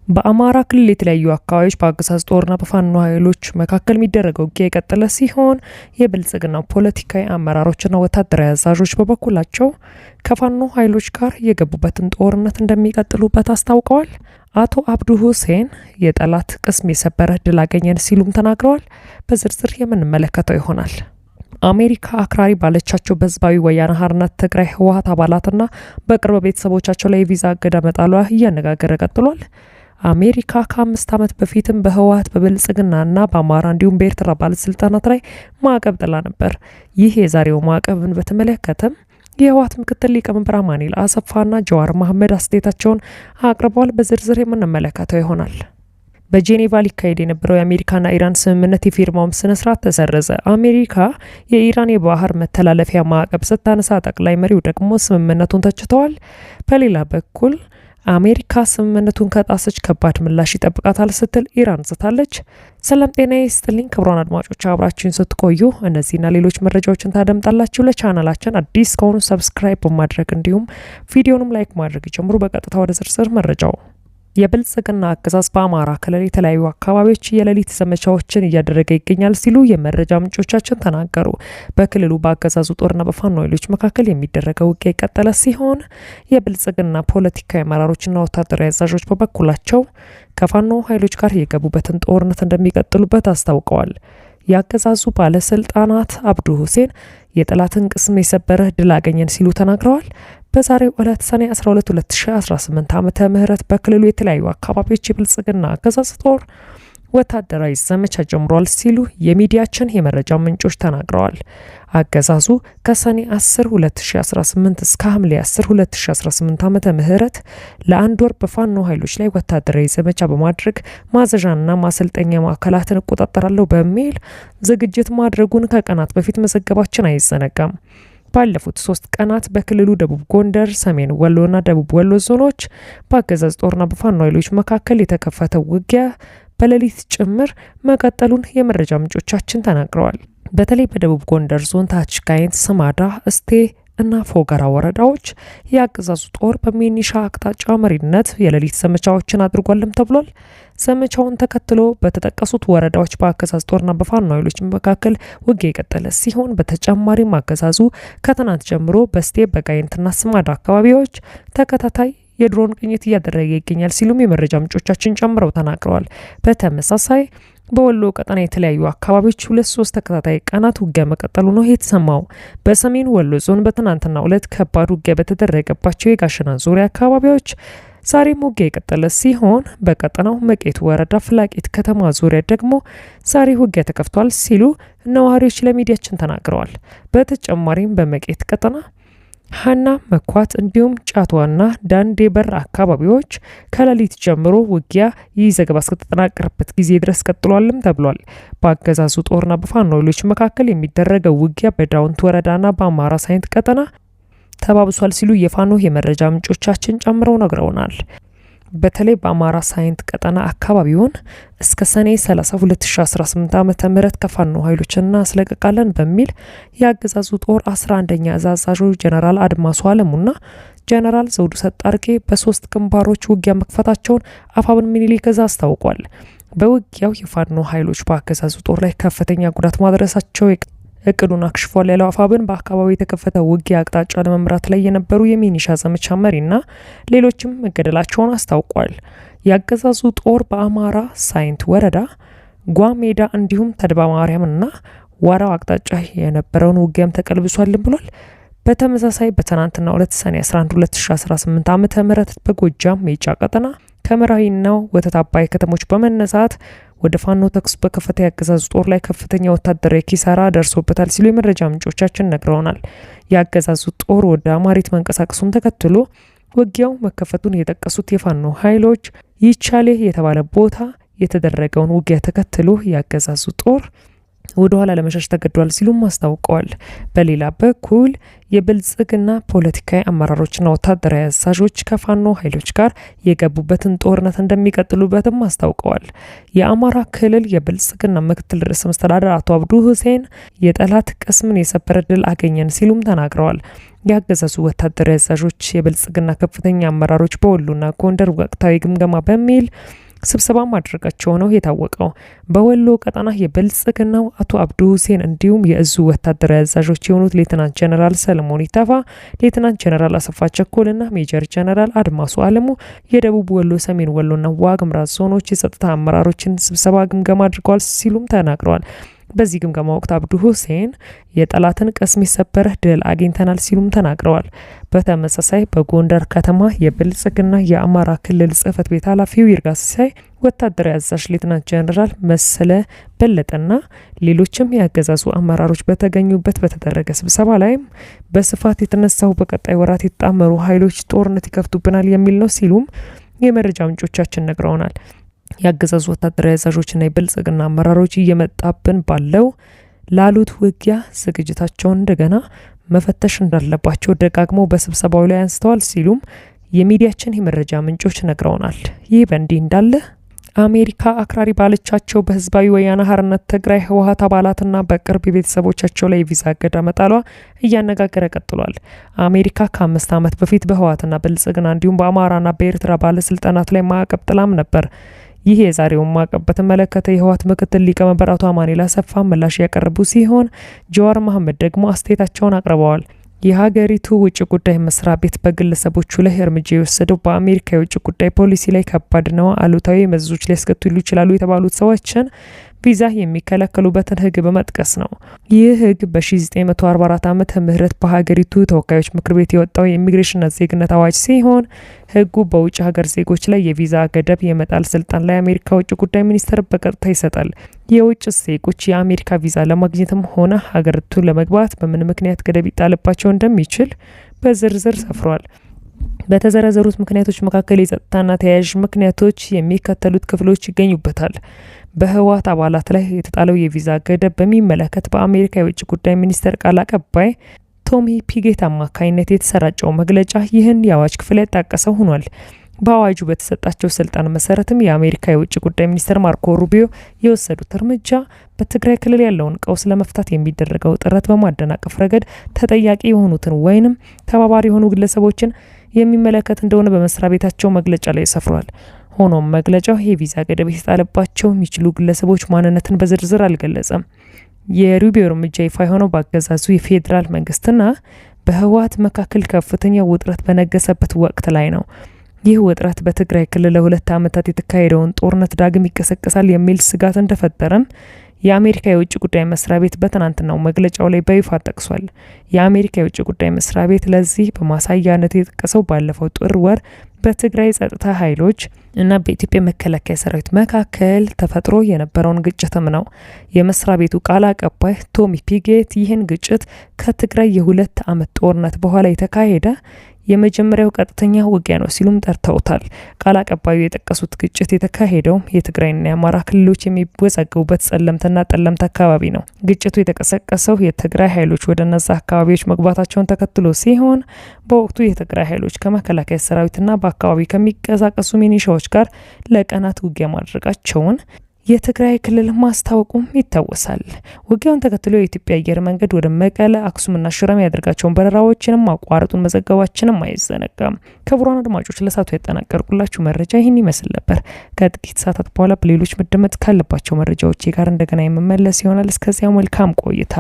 በአማራ ክልል የተለያዩ አካባቢዎች በአገዛዝ ጦርና በፋኖ ኃይሎች መካከል የሚደረገው ውጊያ የቀጠለ ሲሆን የብልጽግና ፖለቲካዊ አመራሮችና ወታደራዊ አዛዦች በበኩላቸው ከፋኖ ኃይሎች ጋር የገቡበትን ጦርነት እንደሚቀጥሉበት አስታውቀዋል። አቶ አብዱ ሁሴን የጠላት ቅስም የሰበረ ድል አገኘን ሲሉም ተናግረዋል። በዝርዝር የምንመለከተው ይሆናል። አሜሪካ አክራሪ ባለቻቸው በህዝባዊ ወያነ ሓርነት ትግራይ ህወሓት አባላትና በቅርብ ቤተሰቦቻቸው ላይ የቪዛ እገዳ መጣሏ እያነጋገረ ቀጥሏል። አሜሪካ ከ5 ዓመት በፊትም በህወሓት በብልጽግናና በአማራ እንዲሁም በኤርትራ ባለስልጣናት ላይ ማዕቀብ ጥላ ነበር። ይህ የዛሬው ማዕቀብን በተመለከተም የህወሓት ምክትል ሊቀመንበር አማኑኤል አሰፋና ጀዋር መሐመድ አስተያየታቸውን አቅርበዋል። በዝርዝር የምንመለከተው ይሆናል። በጄኔቫ ሊካሄድ የነበረው የአሜሪካና ኢራን ስምምነት የፊርማውም ስነስርዓት ተሰረዘ። አሜሪካ የኢራን የባህር መተላለፊያ ማዕቀብ ስታነሳ ጠቅላይ መሪው ደግሞ ስምምነቱን ተችተዋል። በሌላ በኩል አሜሪካ ስምምነቱን ከጣሰች ከባድ ምላሽ ይጠብቃታል ስትል ኢራን ዝታለች። ሰላም ጤና ይስጥልኝ ክቡራን አድማጮች፣ አብራችሁን ስትቆዩ እነዚህና ሌሎች መረጃዎችን ታደምጣላችሁ። ለቻናላችን አዲስ ከሆኑ ሰብስክራይብ በማድረግ እንዲሁም ቪዲዮንም ላይክ ማድረግ ይጀምሩ። በቀጥታ ወደ ዝርዝር መረጃው። የብልጽግና አገዛዝ በአማራ ክልል የተለያዩ አካባቢዎች የሌሊት ዘመቻዎችን እያደረገ ይገኛል ሲሉ የመረጃ ምንጮቻችን ተናገሩ። በክልሉ በአገዛዙ ጦርና በፋኖ ኃይሎች መካከል የሚደረገው ውጊያ የቀጠለ ሲሆን የብልጽግና ፖለቲካዊ አመራሮችና ወታደራዊ አዛዦች በበኩላቸው ከፋኖ ኃይሎች ጋር የገቡበትን ጦርነት እንደሚቀጥሉበት አስታውቀዋል። የአገዛዙ ባለስልጣናት አብዱ ሁሴን የጠላትን ቅስም የሰበረ ድል አገኘን ሲሉ ተናግረዋል። በዛሬው ዕለት ሰኔ 12 2018 ዓመተ ምህረት በክልሉ የተለያዩ አካባቢዎች የብልጽግና አገዛዝ ጦር ወታደራዊ ዘመቻ ጀምሯል ሲሉ የሚዲያችን የመረጃ ምንጮች ተናግረዋል። አገዛዙ ከሰኔ 10 2018 እስከ ሐምሌ 10 2018 ዓመተ ምህረት ለአንድ ወር በፋኖ ኃይሎች ላይ ወታደራዊ ዘመቻ በማድረግ ማዘዣና ማሰልጠኛ ማዕከላትን እቆጣጠራለሁ በሚል ዝግጅት ማድረጉን ከቀናት በፊት መዘገባችን አይዘነጋም። ባለፉት 3 ቀናት በክልሉ ደቡብ ጎንደር፣ ሰሜን ወሎና ደቡብ ወሎ ዞኖች በአገዛዝ ጦርና በፋኖ ኃይሎች መካከል የተከፈተው ውጊያ በሌሊት ጭምር መቀጠሉን የመረጃ ምንጮቻችን ተናግረዋል። በተለይ በደቡብ ጎንደር ዞን ታች ጋይንት፣ ስማዳ፣ እስቴ እና ፎገራ ወረዳዎች የአገዛዙ ጦር በሚኒሻ አቅጣጫ መሪነት የሌሊት ዘመቻዎችን አድርጓልም ተብሏል። ዘመቻውን ተከትሎ በተጠቀሱት ወረዳዎች በአገዛዝ ጦርና በፋኖ ኃይሎች መካከል ውጊያ የቀጠለ ሲሆን በተጨማሪም አገዛዙ ከትናንት ጀምሮ በስቴ በጋይንትና ስማዳ አካባቢዎች ተከታታይ የድሮን ቅኝት እያደረገ ይገኛል ሲሉም የመረጃ ምንጮቻችን ጨምረው ተናግረዋል። በተመሳሳይ በወሎ ቀጠና የተለያዩ አካባቢዎች 2-3 ተከታታይ ቀናት ውጊያ መቀጠሉ ነው የተሰማው። በሰሜን ወሎ ዞን በትናንትናው ዕለት ከባድ ውጊያ በተደረገባቸው የጋሸና ዙሪያ አካባቢዎች ዛሬም ውጊያ የቀጠለ ሲሆን በቀጠናው መቄት ወረዳ ፍላቂት ከተማ ዙሪያ ደግሞ ዛሬ ውጊያ ተከፍቷል ሲሉ ነዋሪዎች ለሚዲያችን ተናግረዋል። በተጨማሪም በመቄት ቀጠና ሀና መኳት እንዲሁም ጫቷና ዳንዴ በር አካባቢዎች ከሌሊት ጀምሮ ውጊያ ይህ ዘገባ እስከተጠናቀረበት ጊዜ ድረስ ቀጥሏልም ተብሏል። በአገዛዙ ጦርና በፋኖ ኃይሎች መካከል የሚደረገው ውጊያ በዳውንት ወረዳና በአማራ ሳይንት ቀጠና ተባብሷል ሲሉ የፋኖ የመረጃ ምንጮቻችን ጨምረው ነግረውናል። በተለይ በአማራ ሳይንት ቀጠና አካባቢውን እስከ ሰኔ 30 2018 ዓመተ ምህረት ከፋኖ ኃይሎችና እናስለቅቃለን በሚል የአገዛዙ ጦር 11ኛ አዛዡ ጀነራል አድማሱ አለሙና ጀነራል ዘውዱ ሰጣርቄ በ3 ግንባሮች ውጊያ መክፈታቸውን አፋብን ሚኒሊክ እዝ አስታውቋል። በውጊያው የፋኖ ኃይሎች በአገዛዙ ጦር ላይ ከፍተኛ ጉዳት ማድረሳቸው እቅዱን አክሽፏል ያለው አፋብን በአካባቢው የተከፈተ ውጊያ አቅጣጫ ለመምራት ላይ የነበሩ የሚኒሻ ዘመቻ መሪና ሌሎችም መገደላቸውን አስታውቋል። የአገዛዙ ጦር በአማራ ሳይንት ወረዳ ጓሜዳ እንዲሁም ተድባ ማርያምና ዋራው አቅጣጫ የነበረውን ውጊያም ተቀልብሷልን ብሏል። በተመሳሳይ በትናንትናው ዕለት ሰኔ 11 2018 ዓመተ ምህረት በጎጃም ሜጫ ቀጠና ከመራዊና ወተት አባይ ከተሞች በመነሳት ወደ ፋኖ ተኩስ በከፈተ የአገዛዙ ጦር ላይ ከፍተኛ ወታደራዊ ኪሳራ ደርሶበታል ሲሉ የመረጃ ምንጮቻችን ነግረውናል። የአገዛዙ ጦር ወደ አማሪት መንቀሳቀሱን ተከትሎ ውጊያው መከፈቱን የጠቀሱት የፋኖ ኃይሎች ይቻሌ የተባለ ቦታ የተደረገውን ውጊያ ተከትሎ የአገዛዙ ጦር ወደ ኋላ ለመሸሽ ተገዷል ሲሉም አስታውቀዋል። በሌላ በኩል የብልጽግና ፖለቲካዊ አመራሮችና ወታደራዊ አዛዦች ከፋኖ ኃይሎች ጋር የገቡበትን ጦርነት እንደሚቀጥሉበትም አስታውቀዋል። የአማራ ክልል የብልጽግና ምክትል ርዕሰ መስተዳድር አቶ አብዱ ሁሴን የጠላት ቅስምን የሰበረ ድል አገኘን ሲሉም ተናግረዋል። ያገዛዙ ወታደራዊ አዛዦች የብልጽግና ከፍተኛ አመራሮች በወሎና ጎንደር ወቅታዊ ግምገማ በሚል ስብሰባ ማድረጋቸው ነው የታወቀው። በወሎ ቀጠና የብልጽግናው አቶ አብዱ ሁሴን እንዲሁም የእዙ ወታደራዊ አዛዦች የሆኑት ሌተናንት ጀነራል ሰለሞን ይተፋ፣ ሌተናንት ጀነራል አሰፋ ቸኮልና ሜጀር ጀነራል አድማሱ አለሙ የደቡብ ወሎ፣ ሰሜን ወሎና ዋግምራ ዞኖች የጸጥታ አመራሮችን ስብሰባ ግምገማ አድርገዋል ሲሉም ተናግረዋል። በዚህ ግምገማ ወቅት አብዱ ሁሴን የጠላትን ቅስም የሰበረ ድል አግኝተናል ሲሉም ተናግረዋል። በተመሳሳይ በጎንደር ከተማ የብልጽግና የአማራ ክልል ጽህፈት ቤት ኃላፊው ይርጋ ሲሳይ፣ ወታደራዊ አዛዥ ሌተናንት ጀነራል መሰለ በለጠና ሌሎችም ያገዛዙ አመራሮች በተገኙበት በተደረገ ስብሰባ ላይም በስፋት የተነሳው በቀጣይ ወራት የተጣመሩ ኃይሎች ጦርነት ይከፍቱብናል የሚል ነው ሲሉም የመረጃ ምንጮቻችን ነግረውናል። ያገዛዙ ወታደራዊ አዛዦችና የብልጽግና አመራሮች እየመጣብን ባለው ላሉት ውጊያ ዝግጅታቸውን እንደገና መፈተሽ እንዳለባቸው ደጋግመው በስብሰባው ላይ አንስተዋል ሲሉም የሚዲያችን የመረጃ ምንጮች ነግረውናል። ይህ በእንዲህ እንዳለ አሜሪካ አክራሪ ባለቻቸው በህዝባዊ ወያነ ሓርነት ትግራይ ህወሓት አባላትና በቅርብ ቤተሰቦቻቸው ላይ ቪዛ እገዳ መጣሏ እያነጋገረ ቀጥሏል። አሜሪካ ከ5 ዓመት በፊት በህወሓትና ብልጽግና እንዲሁም በአማራና በኤርትራ ባለስልጣናት ላይ ማዕቀብ ጥላም ነበር። ይህ የዛሬውን ማዕቀብ በተመለከተ የህወሓት ምክትል ሊቀመንበር አቶ አማኑኤል አሰፋ ምላሽ ያቀረቡ ሲሆን ጀዋር መሐመድ ደግሞ አስተያየታቸውን አቅርበዋል። የሀገሪቱ ውጭ ጉዳይ መስሪያ ቤት በግለሰቦቹ ላይ እርምጃ የወሰደው በአሜሪካ የውጭ ጉዳይ ፖሊሲ ላይ ከባድ ነው፣ አሉታዊ መዘዞች ሊያስከትሉ ይችላሉ የተባሉት ሰዎችን ቪዛ የሚከለከሉበትን ህግ በመጥቀስ ነው። ይህ ህግ በ1944 ዓመተ ምህረት በሀገሪቱ ተወካዮች ምክር ቤት የወጣው የኢሚግሬሽንና ዜግነት አዋጅ ሲሆን ህጉ በውጭ ሀገር ዜጎች ላይ የቪዛ ገደብ የመጣል ስልጣን ለአሜሪካ ውጭ ጉዳይ ሚኒስቴር በቀጥታ ይሰጣል። የውጭ ዜጎች የአሜሪካ ቪዛ ለማግኘትም ሆነ ሀገሪቱ ለመግባት በምን ምክንያት ገደብ ይጣልባቸው እንደሚችል በዝርዝር ሰፍሯል። በተዘረዘሩት ምክንያቶች መካከል የጸጥታና ተያያዥ ምክንያቶች የሚከተሉት ክፍሎች ይገኙበታል። በህወሓት አባላት ላይ የተጣለው የቪዛ ገደብ በሚመለከት በአሜሪካ የውጭ ጉዳይ ሚኒስቴር ቃል አቀባይ ቶሚ ፒጌት አማካኝነት የተሰራጨው መግለጫ ይህን የአዋጅ ክፍል ያጣቀሰው ሆኗል። በአዋጁ በተሰጣቸው ስልጣን መሰረትም የአሜሪካ የውጭ ጉዳይ ሚኒስትር ማርኮ ሩቢዮ የወሰዱት እርምጃ በትግራይ ክልል ያለውን ቀውስ ለመፍታት የሚደረገው ጥረት በማደናቀፍ ረገድ ተጠያቂ የሆኑትን ወይንም ተባባሪ የሆኑ ግለሰቦችን የሚመለከት እንደሆነ በመስሪያ ቤታቸው መግለጫ ላይ ሰፍሯል። ሆኖም መግለጫው የቪዛ ገደብ የተጣለባቸው የሚችሉ ግለሰቦች ማንነትን በዝርዝር አልገለጸም። የሩቢዮ እርምጃ ይፋ የሆነው በአገዛዙ የፌዴራል መንግስትና በህወሓት መካከል ከፍተኛ ውጥረት በነገሰበት ወቅት ላይ ነው። ይህ ውጥረት በትግራይ ክልል ለ2 ዓመታት የተካሄደውን ጦርነት ዳግም ይቀሰቀሳል የሚል ስጋት እንደፈጠረም የአሜሪካ የውጭ ጉዳይ መስሪያ ቤት በትናንትናው መግለጫው ላይ በይፋ ጠቅሷል። የአሜሪካ የውጭ ጉዳይ መስሪያ ቤት ለዚህ በማሳያነት የጠቀሰው ባለፈው ጥር ወር በትግራይ ጸጥታ ኃይሎች እና በኢትዮጵያ መከላከያ ሰራዊት መካከል ተፈጥሮ የነበረውን ግጭትም ነው። የመስሪያ ቤቱ ቃል አቀባይ ቶሚ ፒጌት ይህን ግጭት ከትግራይ የ2 ዓመት ጦርነት በኋላ የተካሄደ የመጀመሪያው ቀጥተኛ ውጊያ ነው ሲሉም ጠርተውታል። ቃል አቀባዩ የጠቀሱት ግጭት የተካሄደው የትግራይና የአማራ ክልሎች የሚወዛገቡበት ጸለምትና ጠለምት አካባቢ ነው። ግጭቱ የተቀሰቀሰው የትግራይ ኃይሎች ወደ እነዛ አካባቢዎች መግባታቸውን ተከትሎ ሲሆን በወቅቱ የትግራይ ኃይሎች ከመከላከያ ሰራዊትና በአካባቢ ከሚንቀሳቀሱ ሚኒሻዎች ጋር ለቀናት ውጊያ ማድረጋቸውን የትግራይ ክልል ማስታወቁም ይታወሳል። ውጊያውን ተከትሎ የኢትዮጵያ አየር መንገድ ወደ መቀለ፣ አክሱምና ሽረም ያደርጋቸውን በረራዎችንም ማቋረጡን መዘገባችንም አይዘነጋም። ክቡራን አድማጮች ለሳቱ ያጠናቀርኩላችሁ መረጃ ይህን ይመስል ነበር። ከጥቂት ሰዓታት በኋላ በሌሎች መደመጥ ካለባቸው መረጃዎች ጋር እንደገና የምመለስ ይሆናል። እስከዚያው መልካም ቆይታ።